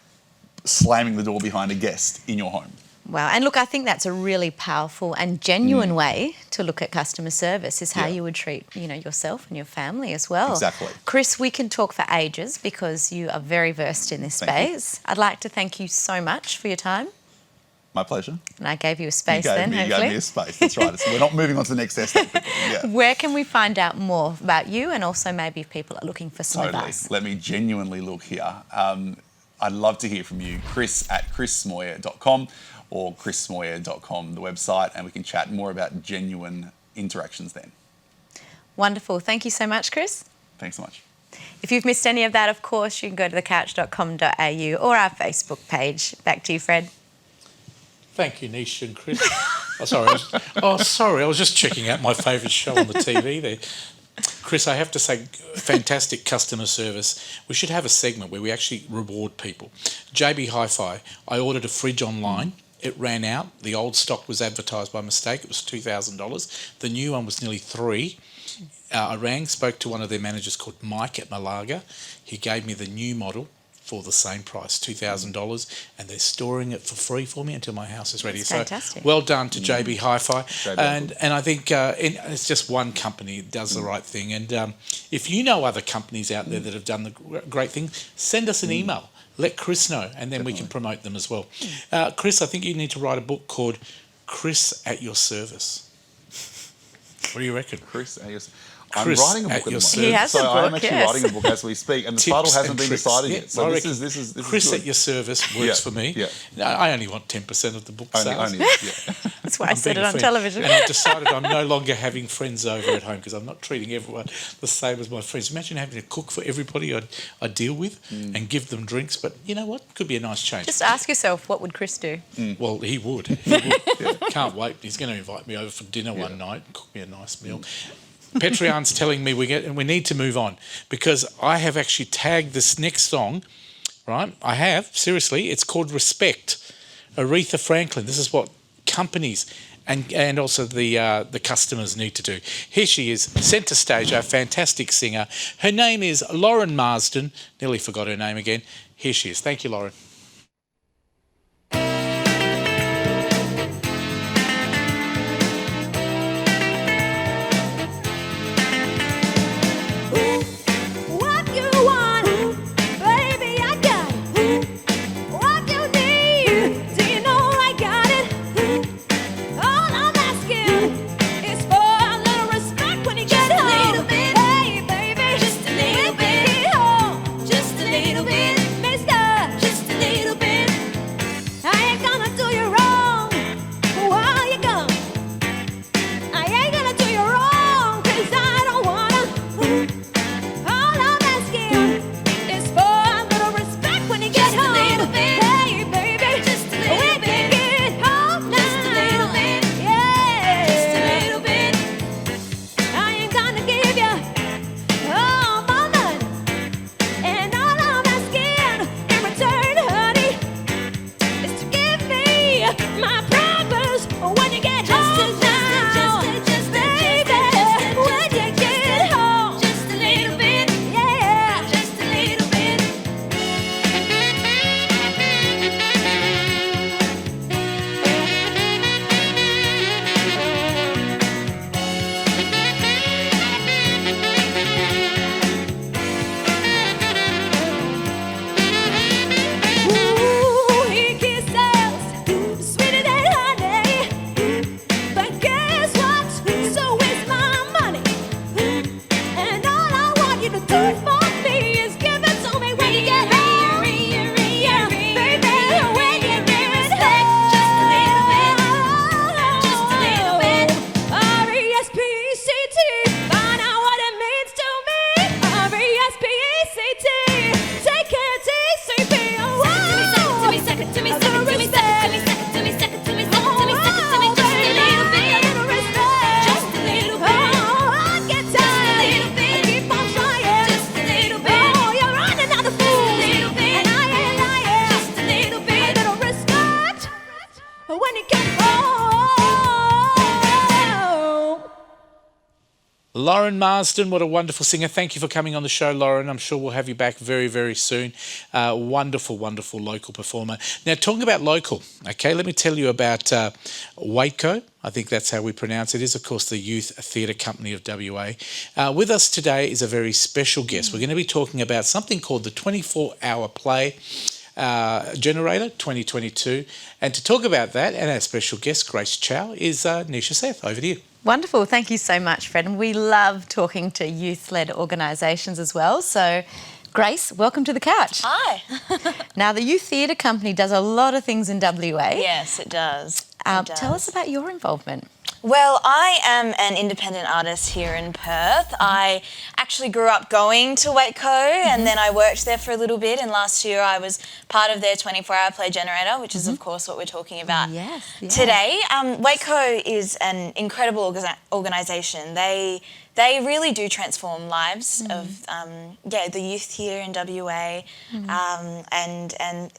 slamming the door behind a guest in your home. Wow. And look, I think that's a really powerful and genuine way to look at customer service is how you would treat, yourself and your family as well. Exactly. Chris, we can talk for ages because you are very versed in this space. I'd like to thank you so much for your time. My pleasure. And I gave you a space hopefully. You gave me a space, that's right. We're not moving on to the next step. Where can we find out more about you and also maybe if people are looking for some advice? Let me genuinely look here. I'd love to hear from you, chris@chrissmoyer.com or chrissmoyer.com, the website, and we can chat more about genuine interactions then. Wonderful. Thank you so much, Chris. Thanks so much. If you've missed any of that, of course, you can go to thecouch.com.au or our Facebook page. Back to you, Fred. Thank you, Nisha and Chris. Sorry, I was just checking out my favourite show on the TV there. Chris, I have to say, fantastic customer service. We should have a segment where we actually reward people. JB Hi-Fi, I ordered a fridge online. It ran out. The old stock was advertised by mistake. It was $2,000. The new one was nearly $3,000. I rang, spoke to one of their managers called Mike at Malaga. He gave me the new model for the same price, $2,000, and they're storing it for free for me until my house is ready. That's so fantastic. well done to JB Hi-Fi. And I think it's just one company that does the right thing. And if you know other companies out there that have done the great thing, send us an email. Let Chris know, and then we can promote them as well. Chris, I think you need to write a book called Chris at Your Service. What do you reckon? Chris at your service. Chris I'm writing a at book at your the service. moment. He has a book, I'm actually yes. writing a book as we speak, and the Tips title hasn't and been tricks. decided Yeah, yet. So I this reckon is Chris good. at Your Service works for me. Yeah. No, I only want 10% of the book Only, sales. yeah. That's why I I'm said being it a on friend. television. And I've decided I'm no longer having friends over at home because I'm not treating everyone the same as my friends. Imagine having to cook for everybody I deal with and give them drinks. But you know what? Could be a nice change. Just ask yourself, what would Chris do? Well, he would. He would. Yeah. Can't wait. He's going to invite me over for dinner one night and cook me a nice meal. Petrian's telling me we need to move on because I have actually tagged this next song, right? I have, seriously. It's called Respect, Aretha Franklin. This is what companies and also the customers need to do. Here she is, centre stage, our fantastic singer. Her name is Lauren Marsden. Nearly forgot her name again. Here she is. Thank you, Lauren. What you want, baby, I got it. What you need, do you know I got it? All I'm asking is for a little respect when you get home. Hey, baby, just a little bit. Home, just a little bit, mister, just a little bit. I ain't gonna do you wrong while you're gone. I ain't gonna do you wrong 'cause I don't wanna. All I'm asking is for a little respect when you get home. Hey, baby, just a little bit. Get home now. Just a little bit. Yeah. Just a little bit. I ain't gonna give you all my money. And all I'm asking in return, honey, is to give me my promise when you get home now. Baby, when you get home. Just a little bit. Yeah. Just a little bit. Ooh, he kisses sweeter than honey. But guess what? So is my money. And all I want you to do for me is give it to me when you get home. Yeah, baby, when you get home. Just a little bit. Just a little bit. R-E-S-P-E-C-T. Find out what it means to me. R-E-S-P-E-C-T. Take it easy, baby. To me, second, to me, second, to me, second, to me, second, to me, second, to me, second, to me, second, to me, just a little bit. Just a little bit. I get tired. Just a little bit. Keep on trying. Just a little bit. Oh, you're running out of food. Just a little bit. And I ain't lying. Just a little bit. A little respect when you get home. Lauren Marsden, what a wonderful singer. Thank you for coming on the show, Lauren. I'm sure we'll have you back very, very soon. Wonderful, wonderful local performer. Now, talking about local, okay, let me tell you about Waitco. I think that's how we pronounce it. It is, of course, the Youth Theatre Company of WA. With us today is a very special guest. We're going to be talking about something called the 24-Hour Play Generator 2022. And to talk about that, and our special guest, Grace Chow, is Nisha Seth. Over to you. Wonderful. Thank you so much, Fred. And we love talking to youth-led organisations as well. So, Grace, welcome to the couch. Hi. Now, the Youth Theatre Company does a lot of things in WA. Yes, it does. Tell us about your involvement. Well, I am an independent artist here in Perth. I actually grew up going to Waco and then I worked there for a little bit, and last year I was part of their 24-hour play generator, which is of course what we're talking about today. Waco is an incredible organisation. They really do transform lives of the youth here in WA, and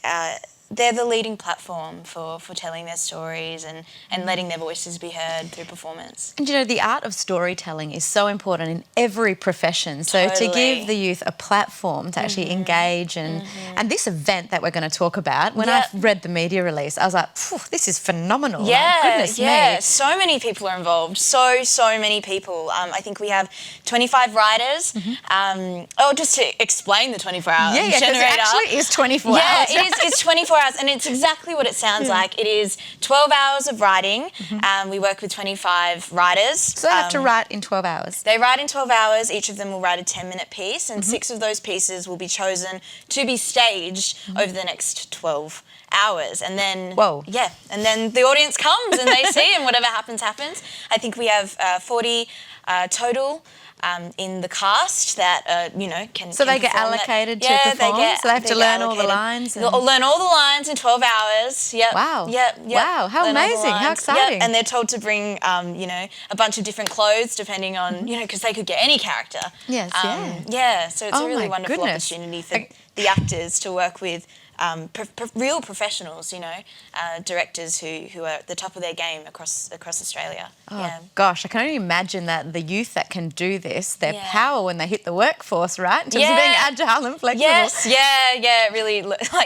they're the leading platform for telling their stories and letting their voices be heard through performance. And you know, the art of storytelling is so important in every profession. So to give the youth a platform to actually engage and this event that we're going to talk about, when I read the media release, I was like, this is phenomenal. Like, goodness me. So many people are involved. So many people. I think we have 25 writers. Just to explain the 24-hour generator. It actually is 24 hours. Yeah, it's 24 hours, and it's exactly what it sounds like. It is 12 hours of writing. We work with 25 writers. So they have to write in 12 hours? They write in 12 hours. Each of them will write a 10-minute piece, and 6 of those pieces will be chosen to be staged over the next 12 hours. And then, and then the audience comes and they see, and whatever happens, happens. I think we have 40 total in the cast that can. So they get allocated to perform. So they have to learn all the lines. They'll learn all the lines in 12 hours. Yep. Wow. Yep. Wow. How amazing! How exciting! Yep. And they're told to bring a bunch of different clothes depending on because they could get any character. Yes. So it's a really wonderful opportunity for the actors to work with real professionals, directors who are at the top of their game across Australia. Gosh, I can only imagine that the youth that can do this, their power when they hit the workforce, right? In terms of being agile and flexible. Yes, really,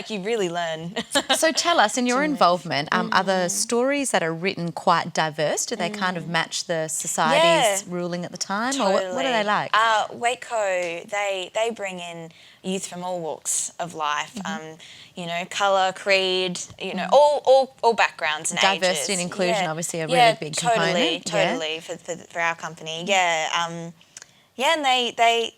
you really learn. So tell us, in your involvement, are the stories that are written quite diverse? Do they kind of match the society's ruling at the time? Totally. Or what are they like? Waco, they bring in youth from all walks of life, colour, creed, all backgrounds and ages. Diversity and inclusion, obviously, a really big component. Totally, for our company. And they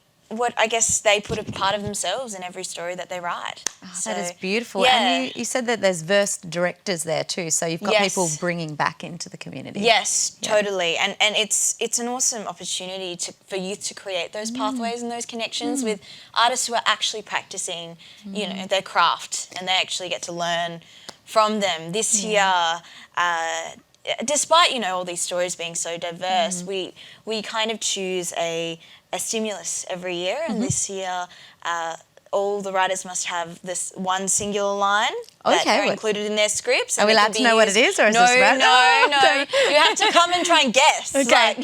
put a part of themselves in every story that they write. That is beautiful. And you said that there's verse directors there too, so you've got people bringing back into the community. Yes, totally. And it's an awesome opportunity for youth to create those pathways and those connections with artists who are actually practicing, their craft, and they actually get to learn from them. This year, despite all these stories being so diverse, we kind of choose a stimulus every year, and this year all the writers must have this one singular line that are included in their scripts. Are we allowed to know what it is, or is this random? No. You have to come and try and guess. Okay.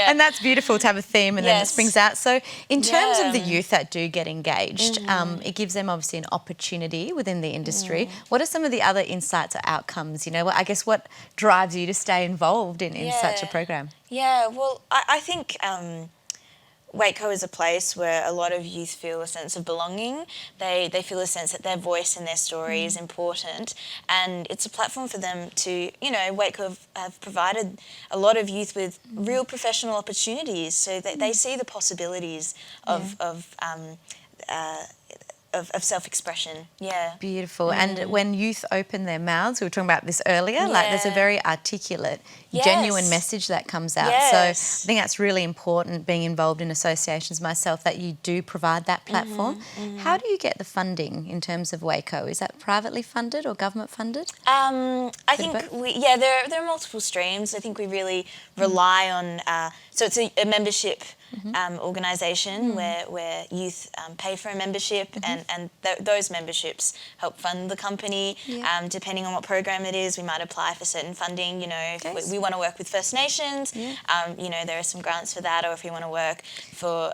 And that's beautiful to have a theme and then it springs out. So in terms of the youth that do get engaged, it gives them obviously an opportunity within the industry. What are some of the other insights or outcomes? I guess what drives you to stay involved in such a program? Yeah, well, I think Waco is a place where a lot of youth feel a sense of belonging. They feel a sense that their voice and their story is important, and it's a platform for them to, Waco have provided a lot of youth with real professional opportunities, so that they see the possibilities of self-expression. Beautiful. And when youth open their mouths, we were talking about this earlier, there's a very articulate, genuine message that comes out. So I think that's really important, being involved in associations myself, that you do provide that platform. How do you get the funding in terms of Waco? Is that privately funded or government funded? I think there are multiple streams. I think we really rely on, so it's a membership organisation where youth pay for a membership, and those memberships help fund the company. Depending on what program it is, we might apply for certain funding. If we want to work with First Nations, there are some grants for that, or if we want to work for,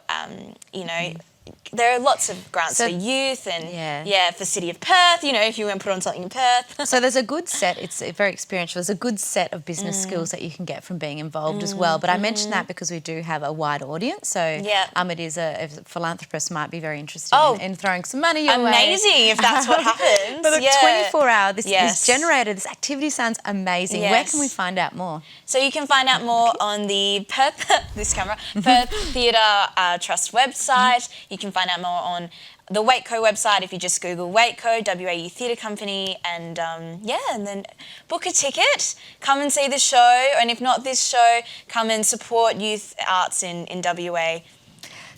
there are lots of grants for youth and for City of Perth, if you want to put on something in Perth. So there's a good set, it's very experiential, there's a good set of business skills that you can get from being involved as well. But I mentioned that because we do have a wide audience, so it is a philanthropist might be very interested in throwing some money your way. Amazing if that's what happens. But the 24-hour, this generator, this activity sounds amazing. Where can we find out more? So you can find out more on the Perth Theatre Trust website. You can find out more on the Wakeco website, if you just Google Wakeco, WA Youth Theatre Company, and and then book a ticket, come and see the show, and if not this show, come and support youth arts in WA.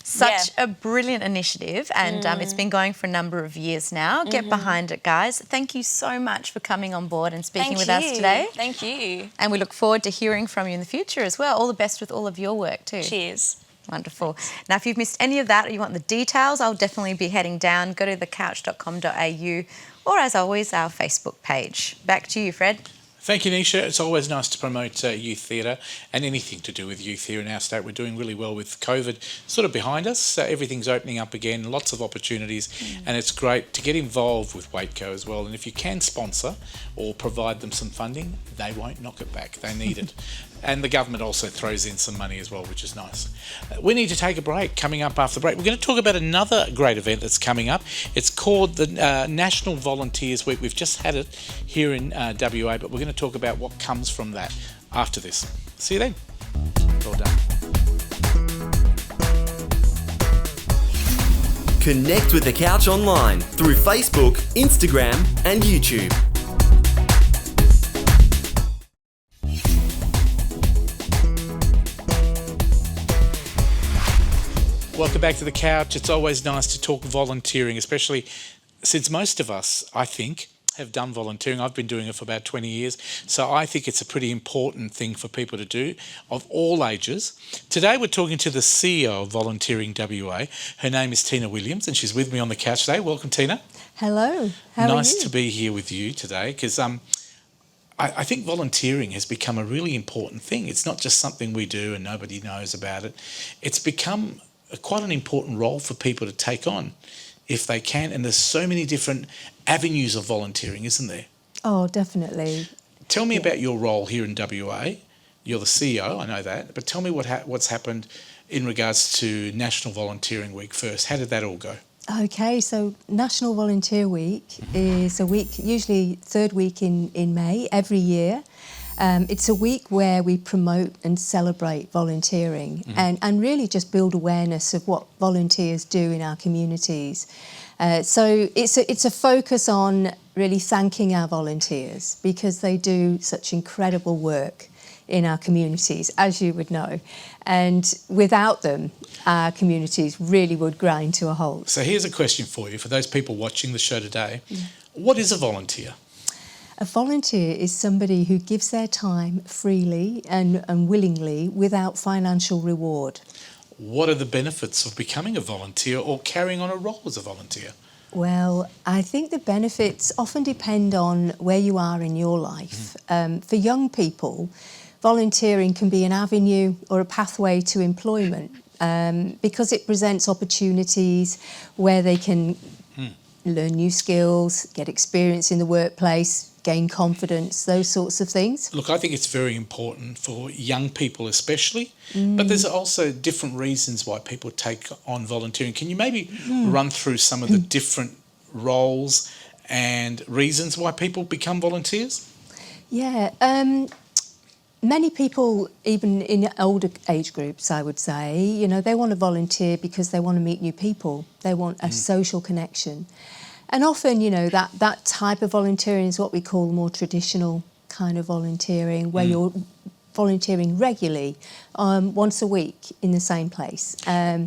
Such a brilliant initiative, and it's been going for a number of years now. Get behind it, guys. Thank you so much for coming on board and speaking with us today. Thank you. And we look forward to hearing from you in the future as well. All the best with all of your work too. Cheers. Wonderful. Now, if you've missed any of that or you want the details, I'll definitely be heading down. Go to thecouch.com.au or, as always, our Facebook page. Back to you, Fred. Thank you, Nisha. It's always nice to promote youth theatre and anything to do with youth here in our state. We're doing really well with COVID sort of behind us. Everything's opening up again, lots of opportunities, and it's great to get involved with Wakeco as well. And if you can sponsor or provide them some funding, they won't knock it back. They need it. And the government also throws in some money as well, which is nice. We need to take a break. Coming up after the break, we're going to talk about another great event that's coming up. It's called the National Volunteers Week. We've just had it here in WA, but we're going to talk about what comes from that after this. See you then. Well done. Connect with The Couch online through Facebook, Instagram and YouTube. Welcome back to The Couch. It's always nice to talk volunteering, especially since most of us, I think, have done volunteering. I've been doing it for about 20 years, so I think it's a pretty important thing for people to do of all ages. Today we're talking to the CEO of Volunteering WA. Her name is Tina Williams, and she's with me on The Couch today. Welcome, Tina. Hello. How are you? Nice to be here with you today, because I think volunteering has become a really important thing. It's not just something we do and nobody knows about it. It's become quite an important role for people to take on if they can, and there's so many different avenues of volunteering, isn't there? Oh, definitely. Tell me about your role here in WA. You're the CEO, I know that, but tell me what's happened in regards to National Volunteering Week first. How did that all go? Okay, so National Volunteer Week is a week, usually third week in May every year. It's a week where we promote and celebrate volunteering and really just build awareness of what volunteers do in our communities. So it's a focus on really thanking our volunteers because they do such incredible work in our communities, as you would know. And without them, our communities really would grind to a halt. So here's a question for you, for those people watching the show today. What is a volunteer? A volunteer is somebody who gives their time freely and willingly without financial reward. What are the benefits of becoming a volunteer or carrying on a role as a volunteer? Well, I think the benefits often depend on where you are in your life. For young people, volunteering can be an avenue or a pathway to employment because it presents opportunities where they can learn new skills, get experience in the workplace, gain confidence, those sorts of things. Look, I think it's very important for young people especially, but there's also different reasons why people take on volunteering. Can you maybe run through some of the different roles and reasons why people become volunteers? Yeah, many people, even in older age groups, I would say, you know, they want to volunteer because they want to meet new people. They want a social connection. And often, you know, that type of volunteering is what we call the more traditional kind of volunteering, where you're volunteering regularly, once a week in the same place.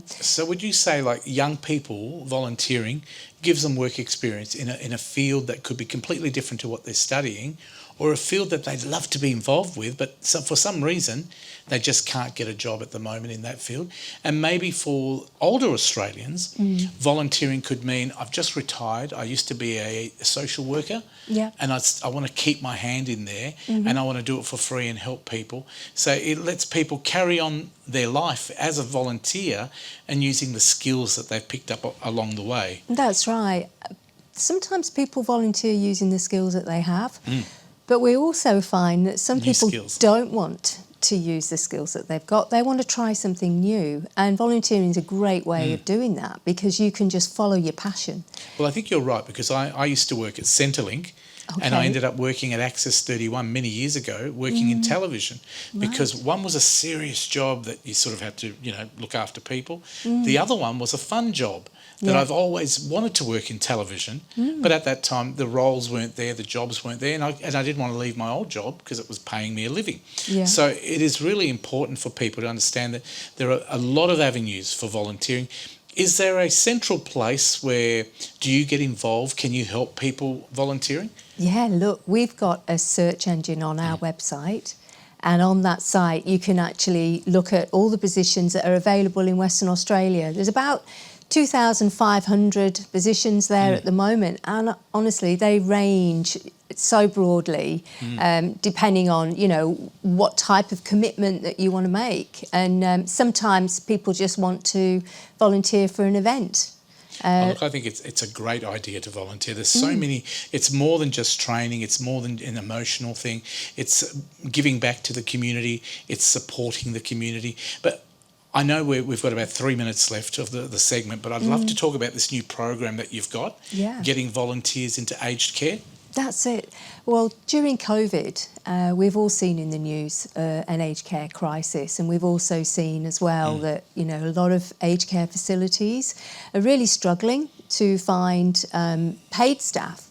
So would you say, like, young people volunteering gives them work experience in a field that could be completely different to what they're studying, or a field that they'd love to be involved with, but for some reason they just can't get a job at the moment in that field? And maybe for older Australians, volunteering could mean, I've just retired, I used to be a social worker, and I want to keep my hand in there, and I want to do it for free and help people. So it lets people carry on their life as a volunteer and using the skills that they've picked up along the way. That's right. Sometimes people volunteer using the skills that they have. But we also find that some people don't want to use the skills that they've got. They want to try something new. And volunteering is a great way of doing that because you can just follow your passion. Well, I think you're right, because I used to work at Centrelink, and I ended up working at Access 31 many years ago, working in television, because one was a serious job that you sort of had to, you know, look after people. The other one was a fun job that Yeah. I've always wanted to work in television, Mm. but at that time the roles weren't there, the jobs weren't there, and I didn't want to leave my old job because it was paying me a living. Yeah. So it is really important for people to understand that there are a lot of avenues for volunteering. Is there a central place where do you get involved? Can you help people volunteering? Yeah, look, we've got a search engine on our website, and on that site you can actually look at all the positions that are available in Western Australia. There's about 2,500 positions there at the moment, and honestly they range so broadly, depending on, you know, what type of commitment that you want to make. And sometimes people just want to volunteer for an event. Look, I think it's a great idea to volunteer. There's so many. It's more than just training. It's more than an emotional thing. It's giving back to the community. It's supporting the community. But I know we've got about 3 minutes left of the segment, but I'd love to talk about this new program that you've got, getting volunteers into aged care. That's it. Well, during COVID, we've all seen in the news an aged care crisis, and we've also seen as well that, you know, a lot of aged care facilities are really struggling to find paid staff.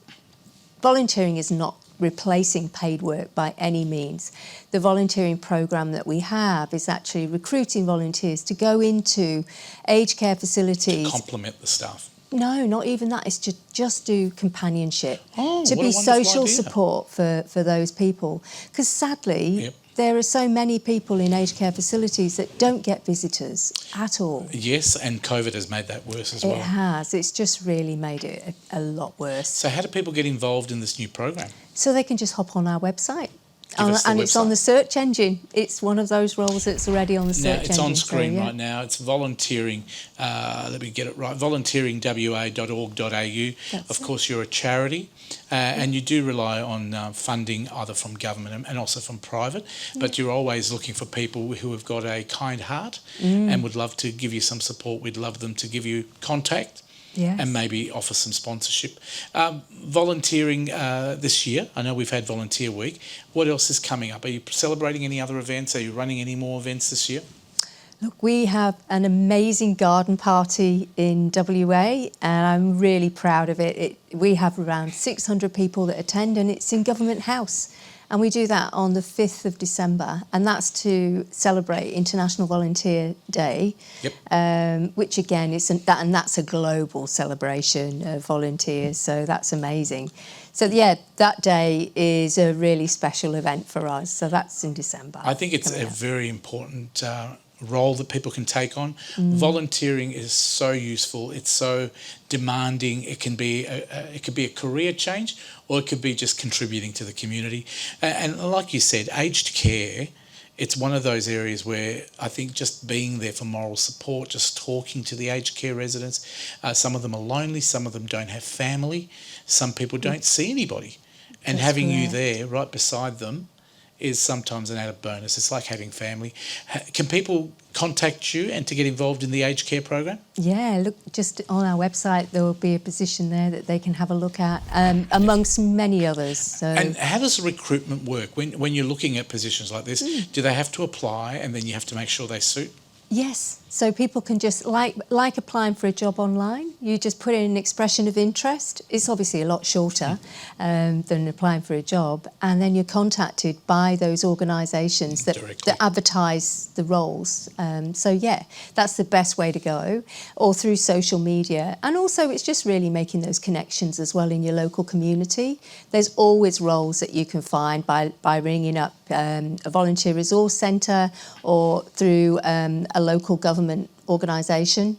Volunteering is not replacing paid work by any means. The volunteering program that we have is actually recruiting volunteers to go into aged care facilities. To complement the staff. No, not even that. It's to just do companionship, to what a be wonderful social idea. support for those people. Because sadly, there are so many people in aged care facilities that don't get visitors at all. Yes, and COVID has made that worse as It well. has. It's just really made it a lot worse. So how do people get involved in this new program? So they can just hop on our website. Give us the And it's on website. the search engine. It's one of those roles that's already on the search Now, engine. it's on so, screen yeah. right now. It's volunteering, let me get it right, volunteeringwa.org.au. Of course, you're a charity and you do rely on funding either from government and also from private, but you're always looking for people who have got a kind heart and would love to give you some support. We'd love them to give you contact. Yes. And maybe offer some sponsorship. Volunteering this year, I know we've had Volunteer Week. What else is coming up? Are you celebrating any other events? Are you running any more events this year? Look, we have an amazing garden party in WA, and I'm really proud of it. We have around 600 people that attend, and it's in Government House. And we do that on the 5th of December, and that's to celebrate International Volunteer Day, which again is that's a global celebration of volunteers, so that's amazing. So yeah, that day is a really special event for us. So that's in December. I think it's a very important role that people can take on. Volunteering is so useful. It's so demanding. It can be a career change, or it could be just contributing to the community. And like you said, aged care, it's one of those areas where I think just being there for moral support, just talking to the aged care residents, some of them are lonely, some of them don't have family, some people don't see anybody. And That's having you correct. there right beside them is sometimes an added bonus. It's like having family. Can people contact you and to get involved in the aged care program? Yeah, look, just on our website there will be a position there that they can have a look at, amongst many others. So. And how does recruitment work when you're looking at positions like this? Do they have to apply and then you have to make sure they suit? Yes, so people can just, like applying for a job online, you just put in an expression of interest. It's obviously a lot shorter than applying for a job, and then you're contacted by those organisations that advertise the roles. So yeah, that's the best way to go, or through social media. And also it's just really making those connections as well in your local community. There's always roles that you can find by ringing up a volunteer resource centre or through a local government organisation.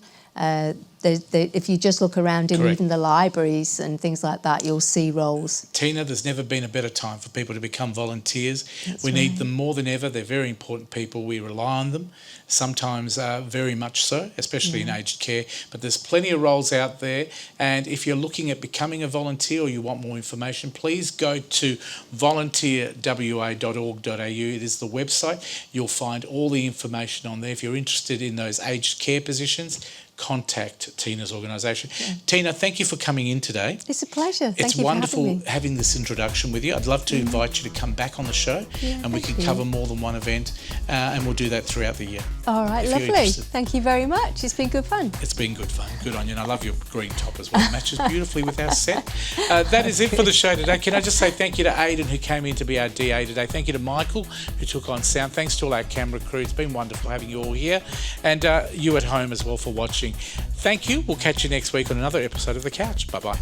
If you just look around in Correct. even the libraries and things like that, you'll see roles. Tina, there's never been a better time for people to become volunteers. That's we need right. them more than ever. They're very important people. We rely on them, sometimes very much so, especially in aged care. But there's plenty of roles out there. And if you're looking at becoming a volunteer or you want more information, please go to volunteerwa.org.au. It is the website. You'll find all the information on there. If you're interested in those aged care positions, contact Tina's organisation. Tina, thank you for coming in today. It's a pleasure. Thank It's you wonderful for having me. having this introduction with you. I'd love to invite you to come back on the show, and we thank can you. cover more than one event, and we'll do that throughout the year. All right, if you're lovely. interested. Thank you very much. It's been good fun. It's been good fun. Good on you. And I love your green top as well. It matches beautifully with our set. That is it for the show today. Can I just say thank you to Aidan, who came in to be our DA today. Thank you to Michael, who took on sound. Thanks to all our camera crew. It's been wonderful having you all here. And you at home as well for watching. Thank you. We'll catch you next week on another episode of The Couch. Bye-bye.